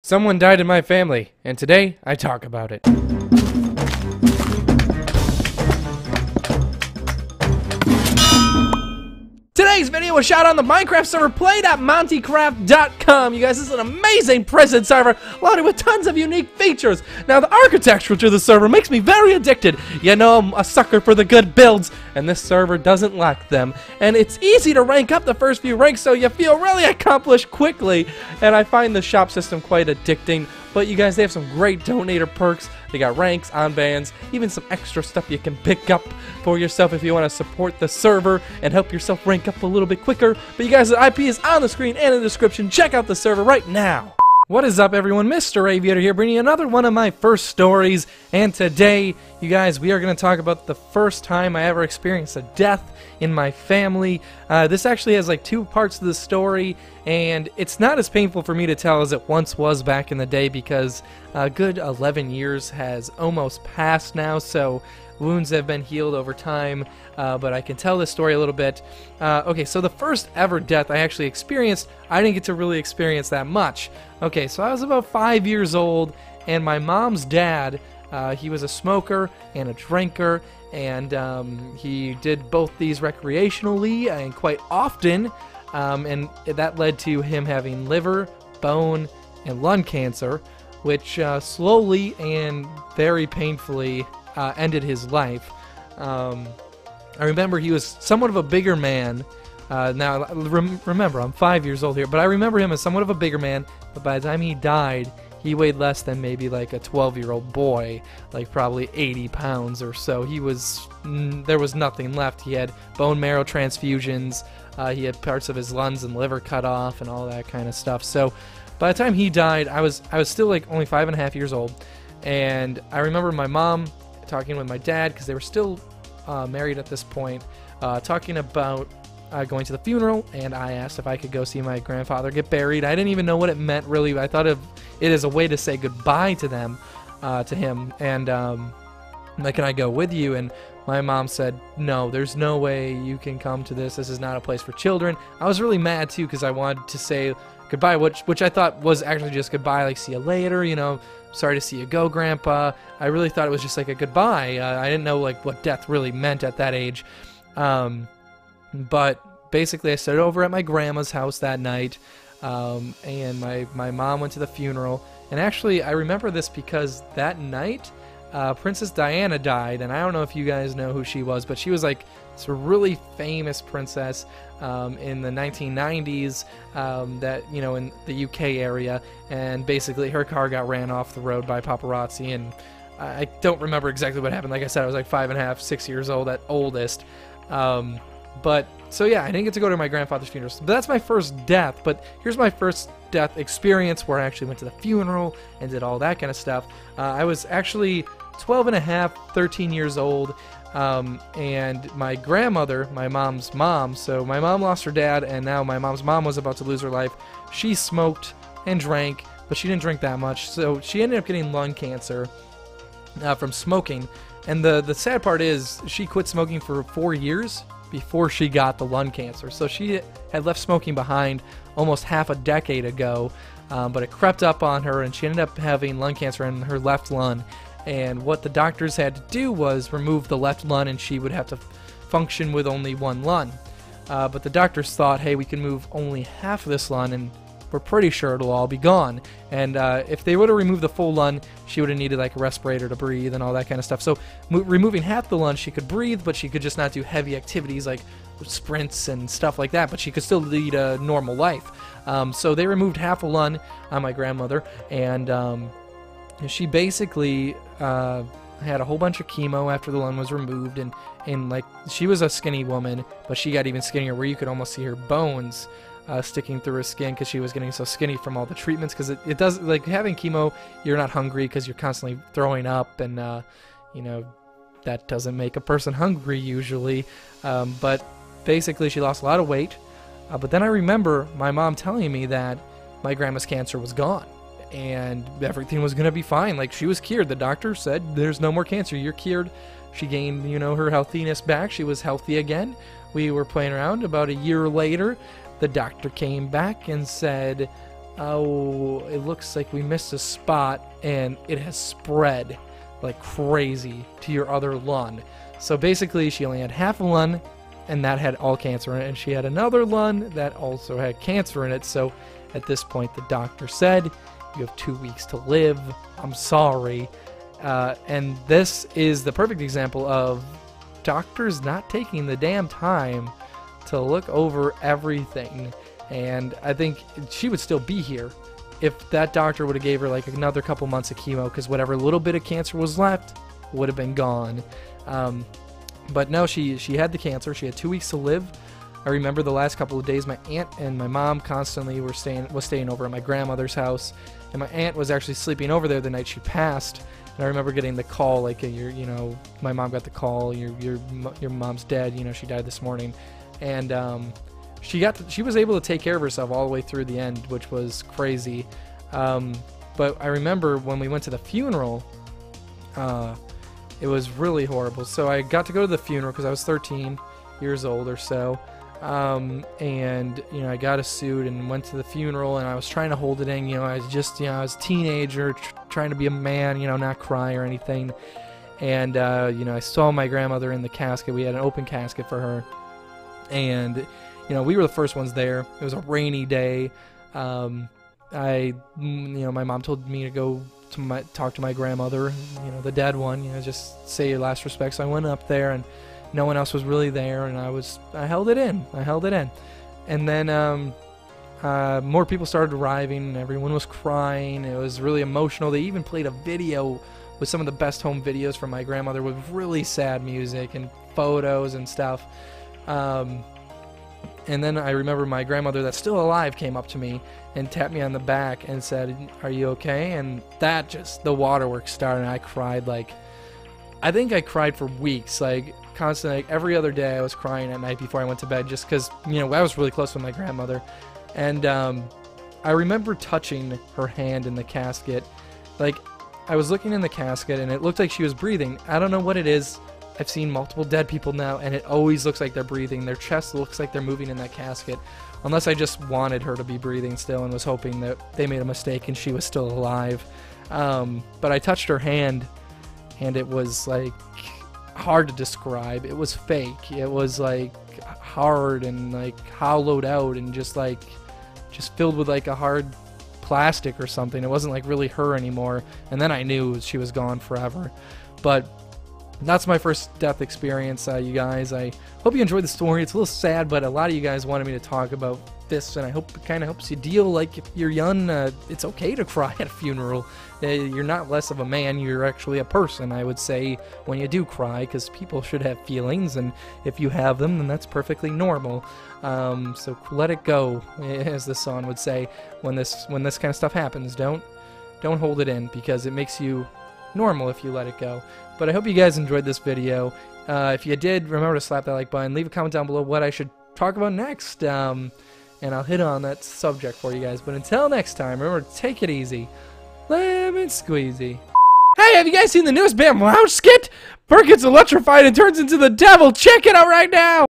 Someone died in my family, and today I talk about it. Today's video was shot on the Minecraft server play.montycraft.com. You guys, this is an amazing prison server loaded with tons of unique features. Now, the architecture to the server makes me very addicted. You know, I'm a sucker for the good builds, and this server doesn't lack them. And it's easy to rank up the first few ranks, so you feel really accomplished quickly. And I find the shop system quite addicting. But you guys, they have some great donator perks. They got ranks, armbands, even some extra stuff you can pick up for yourself if you want to support the server and help yourself rank up a little bit quicker. But you guys, the IP is on the screen and in the description. Check out the server right now. What is up, everyone? Mr. Aviator here, bringing you another one of my first stories. And today, you guys, we are going to talk about the first time I ever experienced a death in my family. This actually has like two parts to the story, and it's not as painful for me to tell as it once was back in the day because a good 11 years has almost passed now, so wounds have been healed over time, but I can tell this story a little bit. Okay, so the first ever death I actually experienced, I didn't get to really experience that much. Okay, so I was about 5 years old, and my mom's dad, he was a smoker and a drinker, and he did both these recreationally and quite often, and that led to him having liver, bone, and lung cancer, which slowly and very painfully ended his life. I remember he was somewhat of a bigger man. Now, remember, I'm 5 years old here, but I remember him as somewhat of a bigger man, but by the time he died, he weighed less than maybe like a 12-year-old boy, like probably 80 pounds or so. He was, there was nothing left. He had bone marrow transfusions, he had parts of his lungs and liver cut off and all that kind of stuff. So by the time he died, I was still like only 5.5 years old, and I remember my mom talking with my dad, because they were still married at this point, talking about going to the funeral, and I asked if I could go see my grandfather get buried. I didn't even know what it meant, really. I thought of it as a way to say goodbye to them, to him, and like, can I go with you? And my mom said, no, there's no way you can come to this. This is not a place for children. I was really mad, too, because I wanted to say goodbye, which I thought was actually just goodbye, like, see you later, you know, sorry to see you go, Grandpa. I really thought it was just like a goodbye. I didn't know, like, what death really meant at that age. But basically I stayed over at my grandma's house that night, and my mom went to the funeral. And actually, I remember this because that night, Princess Diana died, and I don't know if you guys know who she was, but she was like this really famous princess in the 1990s, that, you know, in the UK area, and basically her car got ran off the road by paparazzi, and I don't remember exactly what happened. Like I said, I was like 5.5, 6 years old at oldest. But, so yeah, I didn't get to go to my grandfather's funeral. But that's my first death. But here's my first death experience where I actually went to the funeral and did all that kind of stuff. I was actually 12.5, 13 years old. And my grandmother, my mom's mom, so my mom lost her dad, and now my mom's mom was about to lose her life. She smoked and drank, but she didn't drink that much. So she ended up getting lung cancer from smoking. And the sad part is she quit smoking for 4 years before she got the lung cancer. So she had left smoking behind almost half a decade ago, but it crept up on her, and she ended up having lung cancer in her left lung. And what the doctors had to do was remove the left lung, and she would have to function with only one lung. But the doctors thought, hey, we can move only half of this lung, and we're pretty sure it'll all be gone. And if they would have removed the full lung, she would have needed like a respirator to breathe and all that kind of stuff. So removing half the lung, she could breathe, but she could just not do heavy activities like sprints and stuff like that, but she could still lead a normal life. So they removed half a lung on my grandmother, and she basically had a whole bunch of chemo after the lung was removed, and like, she was a skinny woman, but she got even skinnier where you could almost see her bones sticking through her skin, because she was getting so skinny from all the treatments. Because it does, like, having chemo, you're not hungry because you're constantly throwing up, and you know, that doesn't make a person hungry usually. But basically she lost a lot of weight, but then I remember my mom telling me that my grandma's cancer was gone and everything was gonna be fine. Like, she was cured. The doctor said, there's no more cancer, you're cured. She gained, you know, her healthiness back. She was healthy again. We were playing around. About a year later, the doctor came back and said, oh, it looks like we missed a spot, and it has spread like crazy to your other lung. So basically, she only had half a lung, and that had all cancer in it, and she had another lung that also had cancer in it. So at this point, the doctor said, you have 2 weeks to live. I'm sorry. And this is the perfect example of doctors not taking the damn time to look over everything. And I think she would still be here if that doctor would have gave her like another couple months of chemo, because whatever little bit of cancer was left would have been gone. But no, she had the cancer. She had 2 weeks to live. I remember the last couple of days, my aunt and my mom constantly was staying over at my grandmother's house, and my aunt was actually sleeping over there the night she passed. And I remember getting the call, like, my mom got the call, your mom's dead, she died this morning, and she was able to take care of herself all the way through the end, which was crazy. But I remember when we went to the funeral, it was really horrible. So I got to go to the funeral because I was 13 years old or so. And I got a suit and went to the funeral, and I was trying to hold it in. I was a teenager trying to be a man, not cry or anything. And I saw my grandmother in the casket. We had an open casket for her, and we were the first ones there. It was a rainy day. My mom told me to go to talk to my grandmother, the dead one, just say your last respects. So I went up there, and no one else was really there, and I held it in. And then more people started arriving, and everyone was crying. It was really emotional. They even played a video with some of the best home videos from my grandmother with really sad music and photos and stuff. And then I remember my grandmother that's still alive came up to me and tapped me on the back and said, "Are you okay?" And the waterworks started, and I cried I think I cried for weeks, constantly, every other day I was crying at night before I went to bed, just because, I was really close with my grandmother. And I remember touching her hand in the casket. I was looking in the casket, and it looked like she was breathing. I don't know what it is. I've seen multiple dead people now, and it always looks like they're breathing. Their chest looks like they're moving in that casket. Unless I just wanted her to be breathing still and was hoping that they made a mistake and she was still alive. But I touched her hand, and it was hard to describe. It was fake. It was hard and hollowed out and just filled with a hard plastic or something. It wasn't really her anymore. And then I knew she was gone forever. But that's my first death experience, you guys. I hope you enjoyed the story. It's a little sad, but a lot of you guys wanted me to talk about this, and I hope it kind of helps you deal. If you're young, it's okay to cry at a funeral. You're not less of a man. You're actually a person, I would say, when you do cry, because people should have feelings, and if you have them, then that's perfectly normal. So let it go, as the song would say, when this kind of stuff happens. Don't hold it in, because it makes you normal if you let it go. But I hope you guys enjoyed this video. If you did, remember to slap that like button. Leave a comment down below what I should talk about next, and I'll hit on that subject for you guys. But until next time, remember to take it easy. Lemon squeezy. Hey, have you guys seen the newest Bam Lounge skit? Bert gets electrified and turns into the devil. Check it out right now.